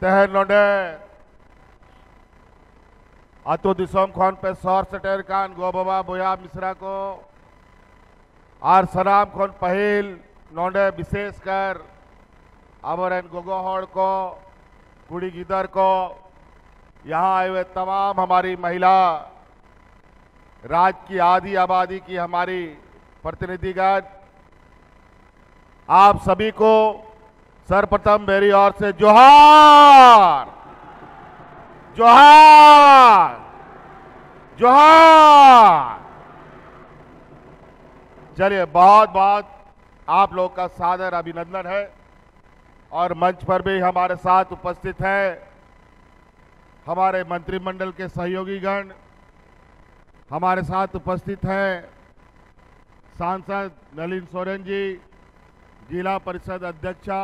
तेहर नोडे अतु दिसोम खन पे सौर सटेर कान गो बाबा बोया मिश्रा को और सराम खन पहल नोडे विशेष कर अबरन गोगो हड़ को कुड़ी गिदर को यहाँ आए हुए तमाम हमारी महिला राज्य की आधी आबादी की हमारी प्रतिनिधिगण, आप सभी को सर्वप्रथम मेरी ओर से जोहार जोहार जोहार। चलिए, बहुत बहुत आप लोग का सादर अभिनंदन है और मंच पर भी हमारे साथ उपस्थित है हमारे मंत्रिमंडल के सहयोगीगण, हमारे साथ उपस्थित हैं सांसद नलिन सोरेन जी, जिला परिषद अध्यक्षा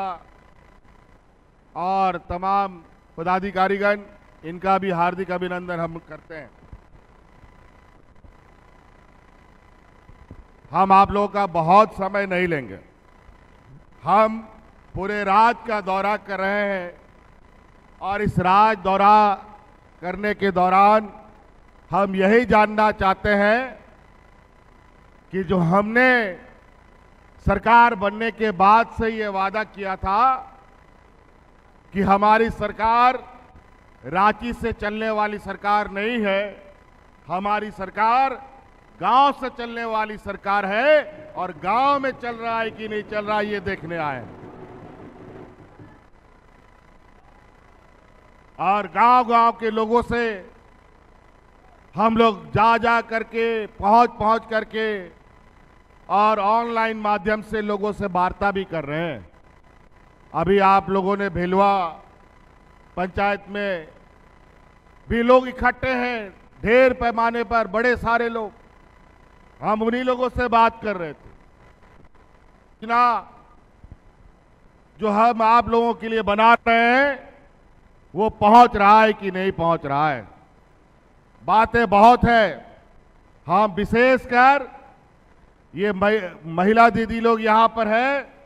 और तमाम पदाधिकारीगण, इनका भी हार्दिक अभिनंदन हम करते हैं। हम आप लोगों का बहुत समय नहीं लेंगे। हम पूरे राज्य का दौरा कर रहे हैं और इस राज्य दौरा करने के दौरान हम यही जानना चाहते हैं कि जो हमने सरकार बनने के बाद से ये वादा किया था कि हमारी सरकार रांची से चलने वाली सरकार नहीं है, हमारी सरकार गांव से चलने वाली सरकार है और गांव में चल रहा है कि नहीं चल रहा है ये देखने आए और गांव-गांव के लोगों से हम लोग जा करके पहुंच करके और ऑनलाइन माध्यम से लोगों से वार्ता भी कर रहे हैं। अभी आप लोगों ने भेलवा पंचायत में भी लोग इकट्ठे हैं, ढेर पैमाने पर बड़े सारे लोग, हम उन्हीं लोगों से बात कर रहे थे ना। जो हम आप लोगों के लिए बना रहे हैं वो पहुंच रहा है कि नहीं पहुंच रहा है। बातें बहुत है। हम विशेषकर ये महिला दीदी लोग यहां पर है,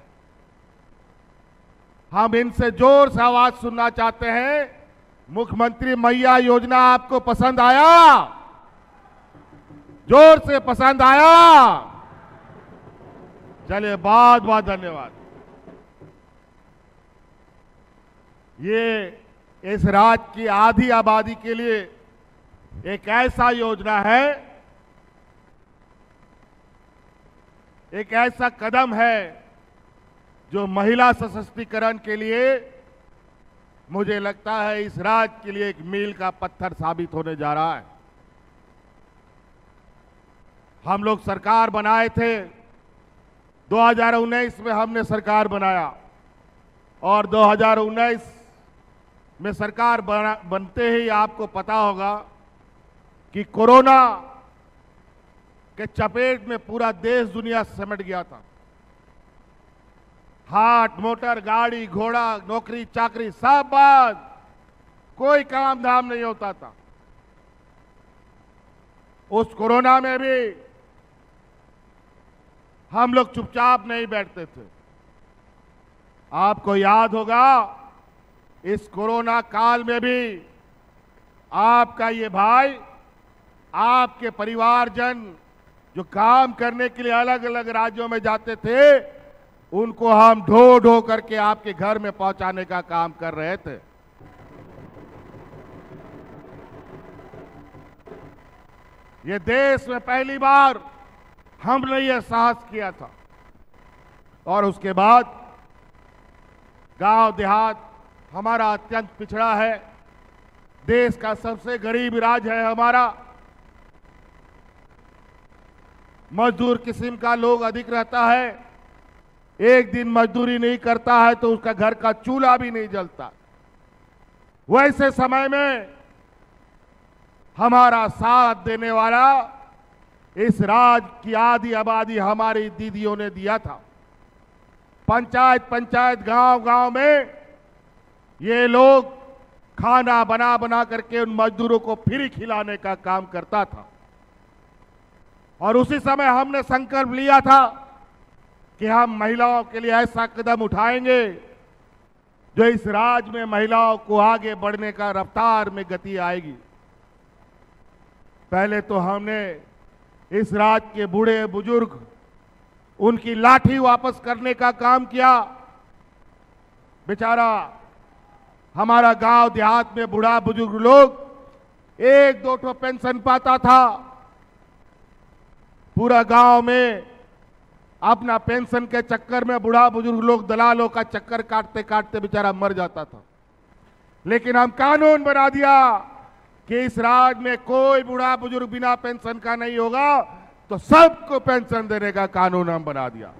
हम इनसे जोर से आवाज सुनना चाहते हैं। मुख्यमंत्री मैया योजना आपको पसंद आया? जोर से पसंद आया? चलिए, बहुत बहुत धन्यवाद। ये इस राज्य की आधी आबादी के लिए एक ऐसा योजना है, एक ऐसा कदम है जो महिला सशक्तिकरण के लिए मुझे लगता है इस राज्य के लिए एक मील का पत्थर साबित होने जा रहा है। हम लोग सरकार बनाए थे 2019 में, हमने सरकार बनाया और 2019 में सरकार बनते ही आपको पता होगा कि कोरोना के चपेट में पूरा देश दुनिया सिमट गया था। हाट मोटर गाड़ी घोड़ा नौकरी चाकरी सब बंद, कोई काम धाम नहीं होता था। उस कोरोना में भी हम लोग चुपचाप नहीं बैठते थे। आपको याद होगा इस कोरोना काल में भी आपका ये भाई, आपके परिवारजन जो काम करने के लिए अलग अलग राज्यों में जाते थे, उनको हम ढो ढो करके आपके घर में पहुंचाने का काम कर रहे थे। ये देश में पहली बार हमने ये साहस किया था और उसके बाद गांव देहात हमारा अत्यंत पिछड़ा है, देश का सबसे गरीब राज्य है हमारा। मजदूर किस्म का लोग अधिक रहता है, एक दिन मजदूरी नहीं करता है तो उसका घर का चूल्हा भी नहीं जलता। वैसे समय में हमारा साथ देने वाला इस राज्य की आधी आबादी हमारी दीदियों ने दिया था। पंचायत पंचायत गांव गांव में ये लोग खाना बना बना करके उन मजदूरों को फ्री खिलाने का काम करता था और उसी समय हमने संकल्प लिया था कि हम महिलाओं के लिए ऐसा कदम उठाएंगे जो इस राज्य में महिलाओं को आगे बढ़ने का रफ्तार में गति आएगी। पहले तो हमने इस राज्य के बूढ़े बुजुर्ग उनकी लाठी वापस करने का काम किया। बेचारा हमारा गांव देहात में बूढ़ा बुजुर्ग लोग 1-2 ठो पेंशन पाता था। पूरा गांव में अपना पेंशन के चक्कर में बूढ़ा बुजुर्ग लोग दलालों का चक्कर काटते काटते बेचारा मर जाता था। लेकिन हम कानून बना दिया कि इस राज्य में कोई बूढ़ा बुजुर्ग बिना पेंशन का नहीं होगा, तो सबको पेंशन देने का कानून हम बना दिया।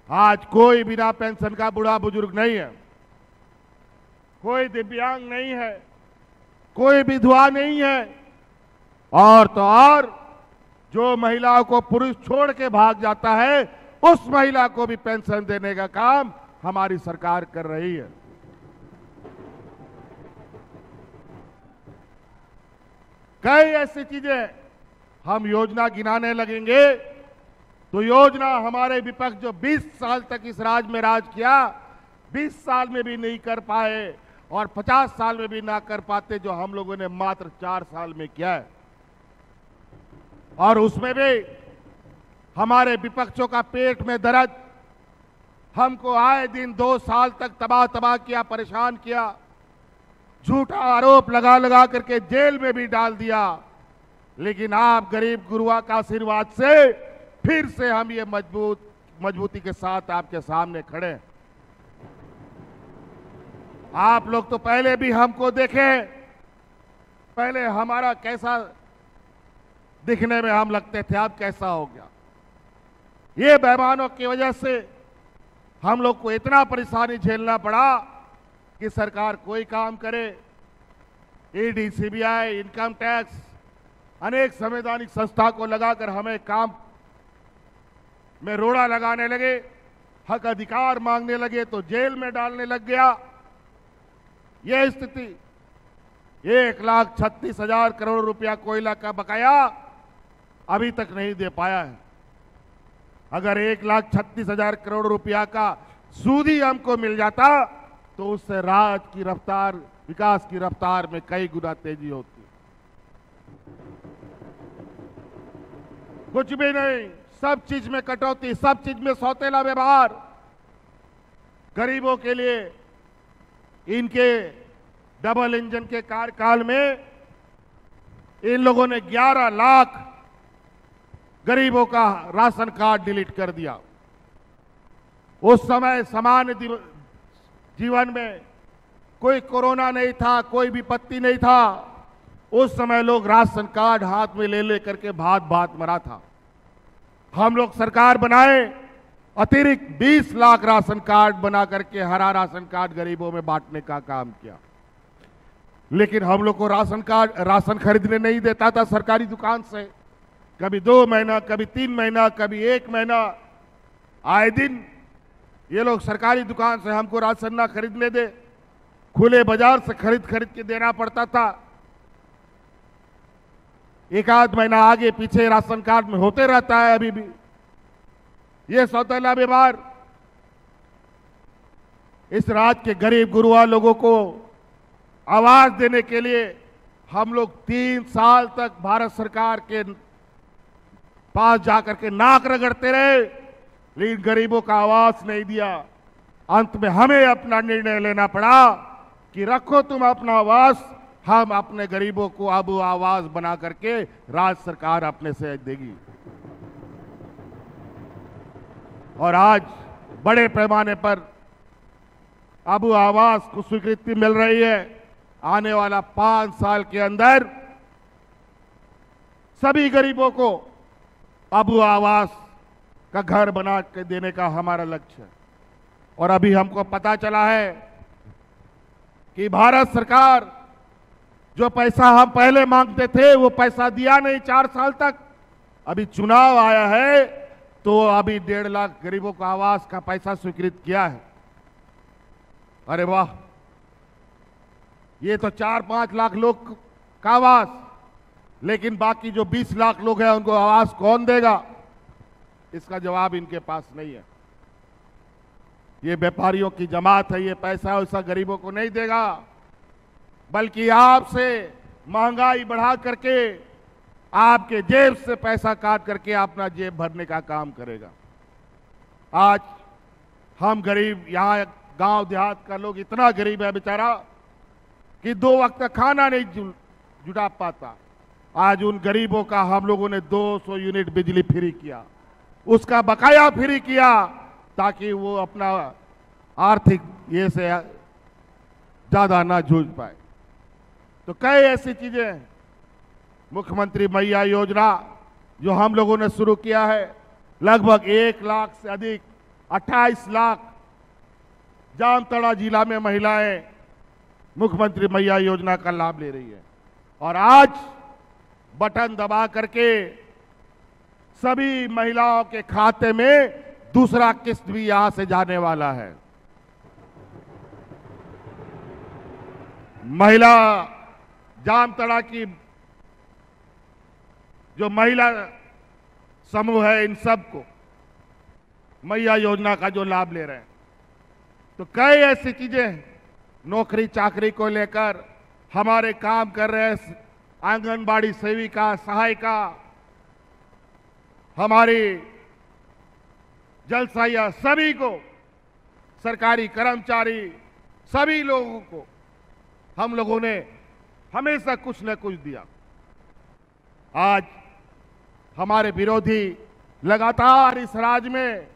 आज कोई बिना पेंशन का बूढ़ा बुजुर्ग नहीं है, कोई दिव्यांग नहीं है, कोई विधवा नहीं है, और तो और जो महिलाओं को पुरुष छोड़ के भाग जाता है उस महिला को भी पेंशन देने का काम हमारी सरकार कर रही है। कई ऐसी चीजें हम योजना गिनाने लगेंगे तो योजना हमारे विपक्ष जो 20 साल तक इस राज्य में राज किया, 20 साल में भी नहीं कर पाए और 50 साल में भी ना कर पाते, जो हम लोगों ने मात्र 4 साल में किया है। और उसमें भी हमारे विपक्षों का पेट में दर्द, हमको आए दिन 2 साल तक तबाह किया, परेशान किया, झूठा आरोप लगा लगा करके जेल में भी डाल दिया। लेकिन आप गरीब गुरुआ का आशीर्वाद से फिर से हम ये मजबूती के साथ आपके सामने खड़े हैं। आप लोग तो पहले भी हमको देखे, पहले हमारा कैसा दिखने में हम लगते थे, अब कैसा हो गया। ये बेईमानों की वजह से हम लोग को इतना परेशानी झेलना पड़ा कि सरकार कोई काम करे, ईडी, सीबीआई, इनकम टैक्स, अनेक संवैधानिक संस्था को लगाकर हमें काम में रोड़ा लगाने लगे, हक अधिकार मांगने लगे तो जेल में डालने लग गया। यह स्थिति 1,36,000 करोड़ रुपया कोयला का बकाया अभी तक नहीं दे पाया है। अगर 1,36,000 करोड़ रुपया का सूद ही हमको मिल जाता तो उससे राज्य की रफ्तार, विकास की रफ्तार में कई गुना तेजी होती। कुछ भी नहीं, सब चीज में कटौती, सब चीज में सौतेला व्यवहार। गरीबों के लिए इनके डबल इंजन के कार्यकाल में इन लोगों ने 11 लाख गरीबों का राशन कार्ड डिलीट कर दिया। उस समय सामान्य जीवन में कोई कोरोना नहीं था, कोई विपत्ति नहीं था। उस समय लोग राशन कार्ड हाथ में ले लेकर के भात भात मरा था। हम लोग सरकार बनाए, अतिरिक्त 20 लाख राशन कार्ड बना करके हरा राशन कार्ड गरीबों में बांटने का काम किया। लेकिन हम लोग को राशन खरीदने नहीं देता था सरकारी दुकान से। कभी 2 महीना, कभी 3 महीना, कभी 1 महीना, आए दिन ये लोग सरकारी दुकान से हमको राशन ना खरीदने दे, खुले बाजार से खरीद के देना पड़ता था। एक आध महीना आगे पीछे राशन कार्ड में होते रहता है अभी भी। ये सौतेला व्यवहार इस राज्य के गरीब गुरुआ लोगों को आवाज देने के लिए हम लोग 3 साल तक भारत सरकार के पास जाकर के नाक रगड़ते रहे, लेकिन गरीबों का आवाज नहीं दिया। अंत में हमें अपना निर्णय लेना पड़ा कि रखो तुम अपना आवाज, हम अपने गरीबों को अब आवाज बना करके राज्य सरकार अपने से देगी। और आज बड़े पैमाने पर अब आवाज को स्वीकृति मिल रही है। आने वाला 5 साल के अंदर सभी गरीबों को अब आवास का घर बना के देने का हमारा लक्ष्य है। और अभी हमको पता चला है कि भारत सरकार जो पैसा हम पहले मांगते थे वो पैसा दिया नहीं 4 साल तक। अभी चुनाव आया है तो अभी 1.5 लाख गरीबों को आवास का पैसा स्वीकृत किया है। अरे वाह, ये तो 4-5 लाख लोग का आवास, लेकिन बाकी जो 20 लाख लोग हैं उनको आवास कौन देगा? इसका जवाब इनके पास नहीं है। ये व्यापारियों की जमात है, ये पैसा वैसा गरीबों को नहीं देगा, बल्कि आपसे महंगाई बढ़ा करके आपके जेब से पैसा काट करके अपना जेब भरने का काम करेगा। आज हम गरीब, यहाँ गांव देहात का लोग इतना गरीब है बेचारा कि 2 वक्त का खाना नहीं जुटा पाता। आज उन गरीबों का हम लोगों ने 200 यूनिट बिजली फ्री किया, उसका बकाया फ्री किया, ताकि वो अपना आर्थिक ये से ज्यादा ना जूझ पाए। तो कई ऐसी चीजें हैं। मुख्यमंत्री मैया योजना जो हम लोगों ने शुरू किया है, लगभग 1 लाख से अधिक 28 लाख जामताड़ा जिला में महिलाएं मुख्यमंत्री मैया योजना का लाभ ले रही है। और आज बटन दबा करके सभी महिलाओं के खाते में दूसरा किस्त भी यहां से जाने वाला है। महिला जामताड़ा की जो महिला समूह है, इन सबको मैया योजना का जो लाभ ले रहे हैं। तो कई ऐसी चीजें हैं। नौकरी चाकरी को लेकर हमारे काम कर रहे हैं आंगनबाड़ी सेविका, सहायिका, हमारी जल सहायिका, सभी को, सरकारी कर्मचारी, सभी लोगों को हम लोगों ने हमेशा कुछ न कुछ दिया। आज हमारे विरोधी लगातार इस राज्य में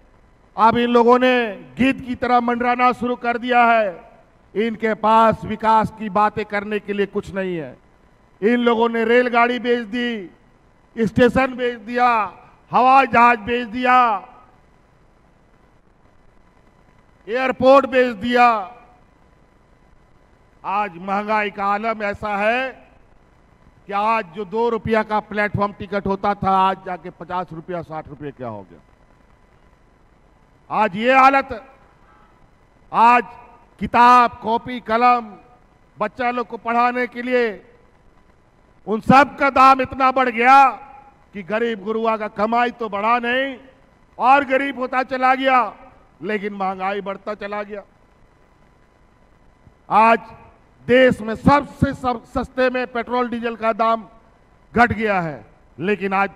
अब इन लोगों ने गीत की तरह मंडराना शुरू कर दिया है। इनके पास विकास की बातें करने के लिए कुछ नहीं है। इन लोगों ने रेलगाड़ी बेच दी, स्टेशन बेच दिया, हवाई जहाज बेच दिया, एयरपोर्ट बेच दिया। आज महंगाई का आलम ऐसा है कि आज जो 2 रुपया का प्लेटफॉर्म टिकट होता था, आज जाके 50 रुपया 60 रुपये क्या हो गया। आज ये हालत, आज किताब कॉपी कलम बच्चा लोग को पढ़ाने के लिए उन सब का दाम इतना बढ़ गया कि गरीब गुरुआ का कमाई तो बढ़ा नहीं और गरीब होता चला गया, लेकिन महंगाई बढ़ता चला गया। आज देश में सबसे सस्ते में पेट्रोल डीजल का दाम घट गया है, लेकिन आज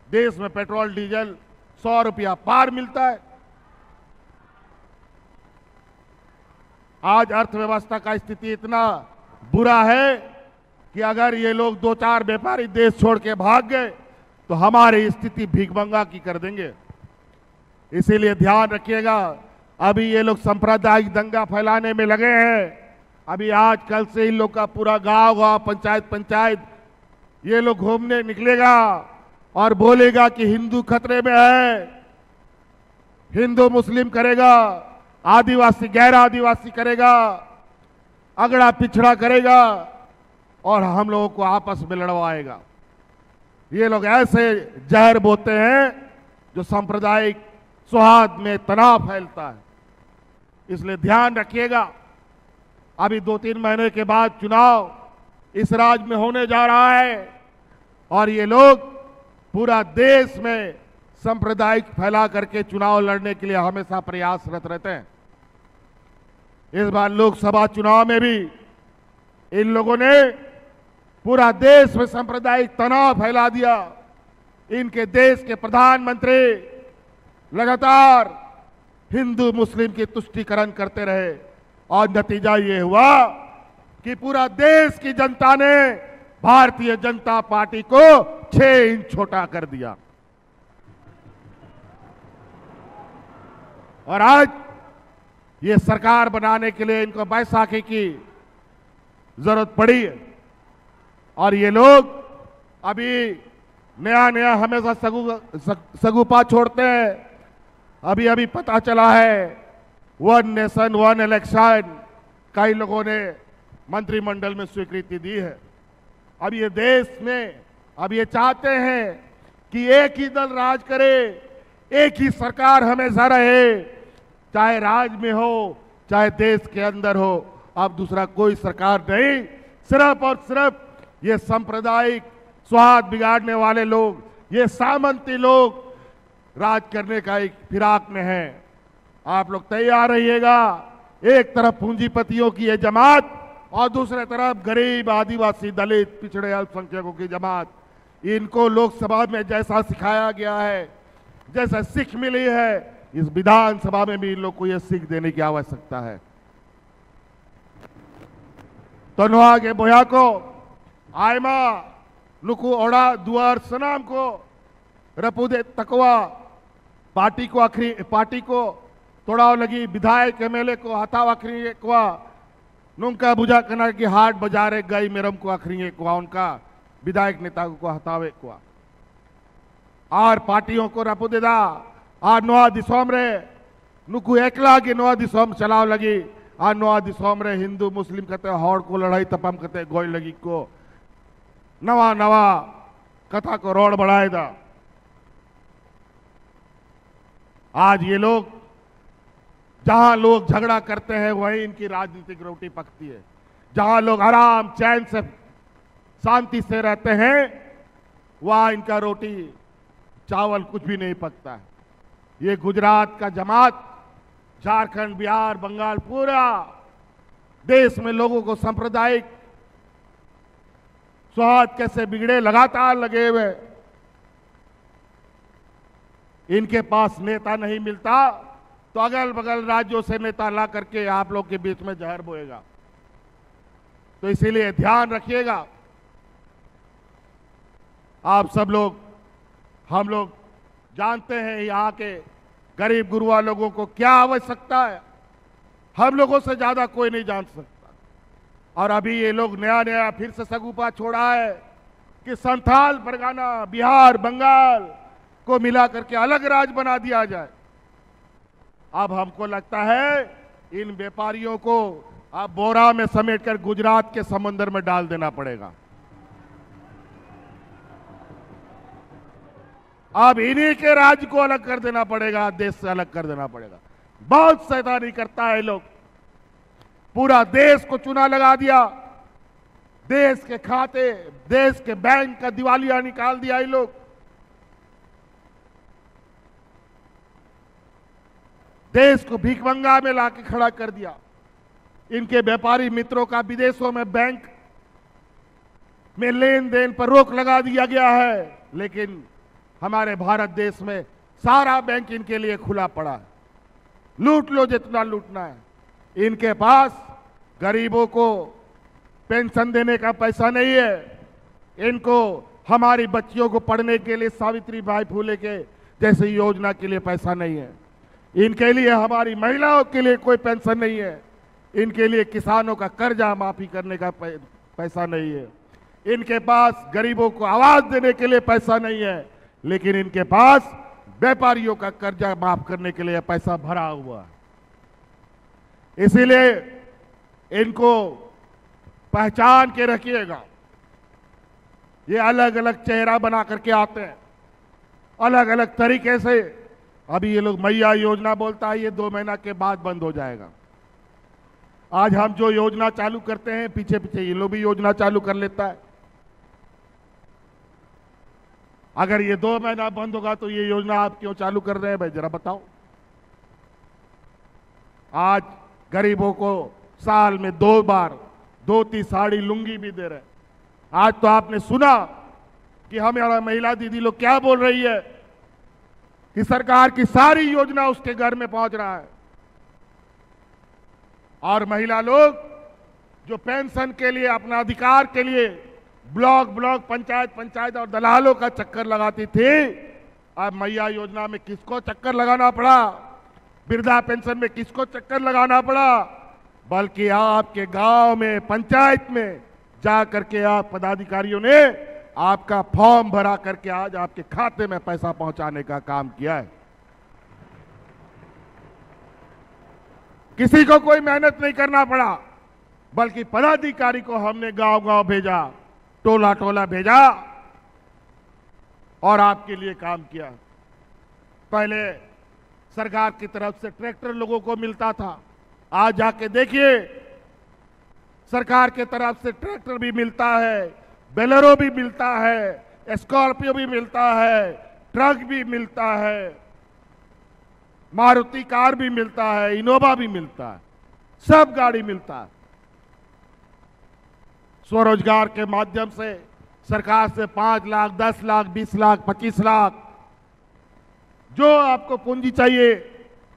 देश में पेट्रोल डीजल 100 रुपया पार मिलता है। आज अर्थव्यवस्था का स्थिति इतना बुरा है कि अगर ये लोग 2-4 व्यापारी देश छोड़ के भाग गए तो हमारी स्थिति भीखमंगा की कर देंगे। इसीलिए ध्यान रखिएगा, अभी ये लोग सांप्रदायिक दंगा फैलाने में लगे हैं। अभी आज कल से इन लोग का पूरा गांव पंचायत ये लोग घूमने निकलेगा और बोलेगा कि हिंदू खतरे में है, हिंदू मुस्लिम करेगा, आदिवासी गैर आदिवासी करेगा, अगड़ा पिछड़ा करेगा और हम लोगों को आपस में लड़वाएगा। ये लोग ऐसे जहर बोते हैं जो सांप्रदायिक सौहार्द में तनाव फैलता है। इसलिए ध्यान रखिएगा, अभी 2-3 महीने के बाद चुनाव इस राज्य में होने जा रहा है और ये लोग पूरा देश में सांप्रदायिक फैला करके चुनाव लड़ने के लिए हमेशा प्रयासरत रहते हैं। इस बार लोकसभा चुनाव में भी इन लोगों ने पूरा देश में सांप्रदायिक तनाव फैला दिया। इनके देश के प्रधानमंत्री लगातार हिंदू मुस्लिम की तुष्टीकरण करते रहे और नतीजा ये हुआ कि पूरा देश की जनता ने भारतीय जनता पार्टी को 6 इंच छोटा कर दिया। और आज ये सरकार बनाने के लिए इनको बैसाखी की जरूरत पड़ी है और ये लोग अभी नया हमेशा सगुपा छोड़ते हैं। अभी पता चला है 1 नेशन 1 इलेक्शन कई लोगों ने मंत्रिमंडल में स्वीकृति दी है। अब ये देश में अब ये चाहते हैं कि एक ही दल राज करे, एक ही सरकार हमेशा रहे, चाहे राज्य में हो चाहे देश के अंदर हो। अब दूसरा कोई सरकार नहीं, सिर्फ और सिर्फ ये सांप्रदायिक सौहार्द बिगाड़ने वाले लोग, ये सामंती लोग राज करने का एक फिराक में है। आप लोग तैयार रहिएगा। एक तरफ पूंजीपतियों की ये जमात और दूसरे तरफ गरीब, आदिवासी, दलित, पिछड़े, अल्पसंख्यकों की जमात। इनको लोकसभा में जैसा सिखाया गया है, जैसा सीख मिली है, इस विधानसभा में भी इन लोग को यह सीख देने की आवश्यकता है। तो नुआ के बोया को आयमा नुकु ओड़ा दुआर सनाम को रपुदे तकवा पार्टी को तोड़ाव लगी, विधायक एमएलए को हताव आखरी को नुका बुझा कना की हाट बाजारे गई मेरम को आखरी को उनका विधायक नेता को हतावे को और पार्टियों को रपुदेदा और नोआ दिसोम रे नुकु एकला की नोआ दिसोम चलाव लगी और नोआ दिसोम रे हिंदू मुस्लिम कहते हौड़ को लड़ाई तपम कहते गोई लगी को नवा नवा कथा को रोड बढ़ाए दा। आज ये लोग जहां लोग झगड़ा करते हैं वहीं इनकी राजनीतिक रोटी पकती है। जहां लोग आराम चैन से शांति से रहते हैं वहां इनका रोटी चावल कुछ भी नहीं पकता है। ये गुजरात का जमात, झारखंड, बिहार, बंगाल, पूरा देश में लोगों को सांप्रदायिक सौहार्द कैसे बिगड़े लगातार लगे हुए। इनके पास नेता नहीं मिलता तो अगल बगल राज्यों से नेता ला करके आप लोग के बीच में जहर बोएगा। तो इसीलिए ध्यान रखिएगा। आप सब लोग, हम लोग जानते हैं यहाँ के गरीब गुरुआ लोगों को क्या आवश्यकता है। हम लोगों से ज्यादा कोई नहीं जान सकता। और अभी ये लोग नया नया फिर से सगुपा छोड़ा है कि संथाल परगना, बिहार, बंगाल को मिला करके अलग राज्य बना दिया जाए। अब हमको लगता है इन व्यापारियों को अब बोरा में समेटकर गुजरात के समंदर में डाल देना पड़ेगा। अब इन्हीं के राज्य को अलग कर देना पड़ेगा, देश से अलग कर देना पड़ेगा। बहुत शैतानी करता है लोग। पूरा देश को चूना लगा दिया, देश के खाते, देश के बैंक का दिवालिया निकाल दिया ये लोग। देश को भीखमंगा में लाके खड़ा कर दिया। इनके व्यापारी मित्रों का विदेशों में बैंक में लेन देन पर रोक लगा दिया गया है, लेकिन हमारे भारत देश में सारा बैंक इनके लिए खुला पड़ा है। लूट लो जितना लूटना है। इनके पास गरीबों को पेंशन देने का पैसा नहीं है। इनको हमारी बच्चियों को पढ़ने के लिए सावित्रीबाई फुले के जैसे योजना के लिए पैसा नहीं है। इनके लिए हमारी महिलाओं के लिए कोई पेंशन नहीं है। इनके लिए किसानों का कर्जा माफी करने का पैसा नहीं है। इनके पास गरीबों को आवाज देने के लिए पैसा नहीं है, लेकिन इनके पास व्यापारियों का कर्जा माफ करने के लिए पैसा भरा हुआ है। इसीलिए इनको पहचान के रखिएगा। ये अलग अलग चेहरा बना करके आते हैं, अलग अलग तरीके से। अभी ये लोग मैया योजना बोलता है, ये 2 महीना के बाद बंद हो जाएगा। आज हम जो योजना चालू करते हैं, पीछे पीछे ये लोग भी योजना चालू कर लेता है। अगर ये 2 महीना बंद होगा तो ये योजना आप क्यों चालू कर रहे हैं भाई, जरा बताओ। आज गरीबों को साल में 2 बार धोती, साड़ी, लुंगी भी दे रहे हैं। आज तो आपने सुना कि हमारा महिला दीदी लोग क्या बोल रही है कि सरकार की सारी योजना उसके घर में पहुंच रहा है। और महिला लोग जो पेंशन के लिए, अपना अधिकार के लिए ब्लॉक ब्लॉक, पंचायत पंचायत और दलालों का चक्कर लगाती थी, अब मैया योजना में किसको चक्कर लगाना पड़ा, वृद्धा पेंशन में किसको चक्कर लगाना पड़ा, बल्कि आपके गांव में, पंचायत में जा करके आप पदाधिकारियों ने आपका फॉर्म भरा करके आज आपके खाते में पैसा पहुंचाने का काम किया है। किसी को कोई मेहनत नहीं करना पड़ा, बल्कि पदाधिकारी को हमने गांव गांव भेजा, टोला टोला भेजा और आपके लिए काम किया। पहले सरकार की तरफ से ट्रैक्टर लोगों को मिलता था, आज जाके देखिए सरकार के तरफ से ट्रैक्टर भी मिलता है, बेलेरो भी मिलता है, स्कॉर्पियो भी मिलता है, ट्रक भी मिलता है। मारुति कार भी मिलता है, इनोवा भी मिलता है, सब गाड़ी मिलता है। स्वरोजगार के माध्यम से सरकार से 5 लाख, 10 लाख, 20 लाख, 25 लाख, जो आपको पूंजी चाहिए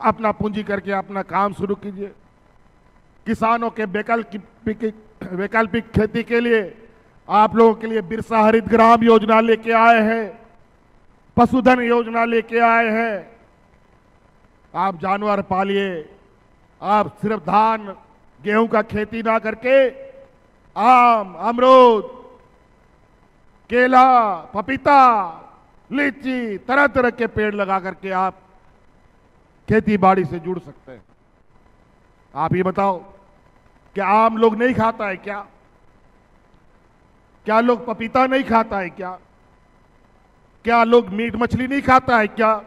अपना पूंजी करके अपना काम शुरू कीजिए। किसानों के वैकल्पिक खेती के लिए आप लोगों के लिए बिरसा हरित ग्राम योजना लेके आए हैं, पशुधन योजना लेके आए हैं। आप जानवर पालिए, आप सिर्फ धान गेहूं का खेती ना करके आम, अमरूद, केला, पपीता, लीची, तरह तरह के पेड़ लगा करके आप खेती बाड़ी से जुड़ सकते हैं। आप ये बताओ, क्या आम लोग नहीं खाता है क्या? क्या लोग पपीता नहीं खाता है क्या? क्या लोग मीट मछली नहीं खाता है क्या?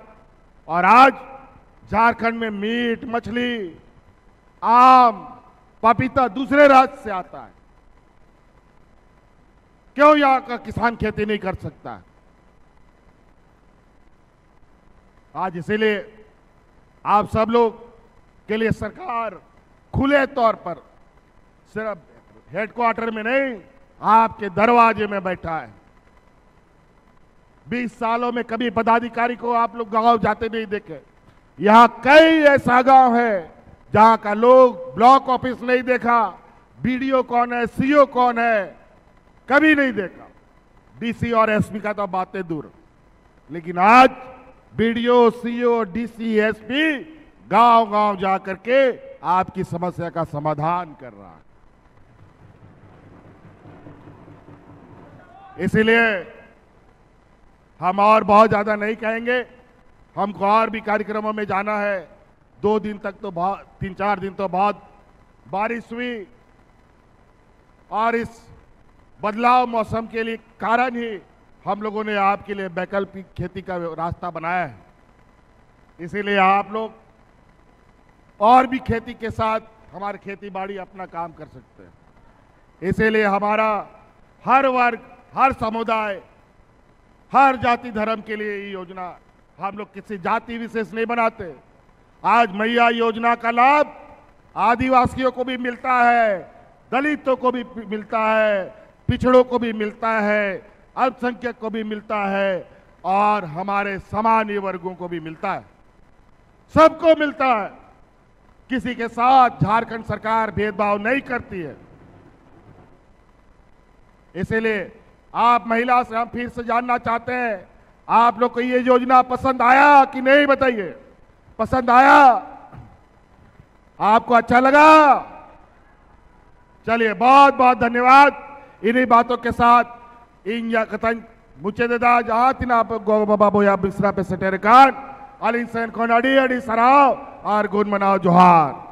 और आज झारखंड में मीट मछली, आम, पपीता दूसरे राज्य से आता है। क्यों यहां का किसान खेती नहीं कर सकता? आज इसीलिए आप सब लोग के लिए सरकार खुले तौर पर सिर्फ हेडक्वार्टर में नहीं, आपके दरवाजे में बैठा है। 20 सालों में कभी पदाधिकारी को आप लोग गांव जाते नहीं देखे। यहां कई ऐसा गांव है जहां का लोग ब्लॉक ऑफिस नहीं देखा, बीडीओ कौन है, सीओ कौन है, कभी नहीं देखा। डीसी और एसपी का तो बातें दूर, लेकिन आज बीडीओ, सीओ, डीसी, एसपी गांव गांव जा करके आपकी समस्या का समाधान कर रहा है। इसीलिए हम और बहुत ज्यादा नहीं कहेंगे, हमको और भी कार्यक्रमों में जाना है। 2 दिन तक तो बहुत, 3-4 दिन तो बहुत बारिश हुई और इस बदलाव मौसम के लिए कारण ही हम लोगों ने आपके लिए वैकल्पिक खेती का रास्ता बनाया है। इसीलिए आप लोग और भी खेती के साथ हमारी खेती बाड़ी अपना काम कर सकते हैं। इसीलिए हमारा हर वर्ग, हर समुदाय, हर जाति धर्म के लिए ये योजना, हम लोग किसी जाति विशेष नहीं बनाते। आज मैया योजना का लाभ आदिवासियों को भी मिलता है, दलितों को भी मिलता है, पिछड़ों को भी मिलता है, अल्पसंख्यक को भी मिलता है और हमारे सामान्य वर्गों को भी मिलता है, सबको मिलता है। किसी के साथ झारखंड सरकार भेदभाव नहीं करती है। इसीलिए आप महिला से हम फिर से जानना चाहते हैं, आप लोग को ये योजना पसंद आया कि नहीं? बताइए, पसंद आया? आपको अच्छा लगा? चलिए, बहुत बहुत धन्यवाद। इन्हीं बातों के साथ इन या कथन मुझे देदा जहां तिना गो बाबा बोया बिस्रा पे सटेरकान अलिन सैन कोनाडी अडी सराव और गुण मनाओ जोहार।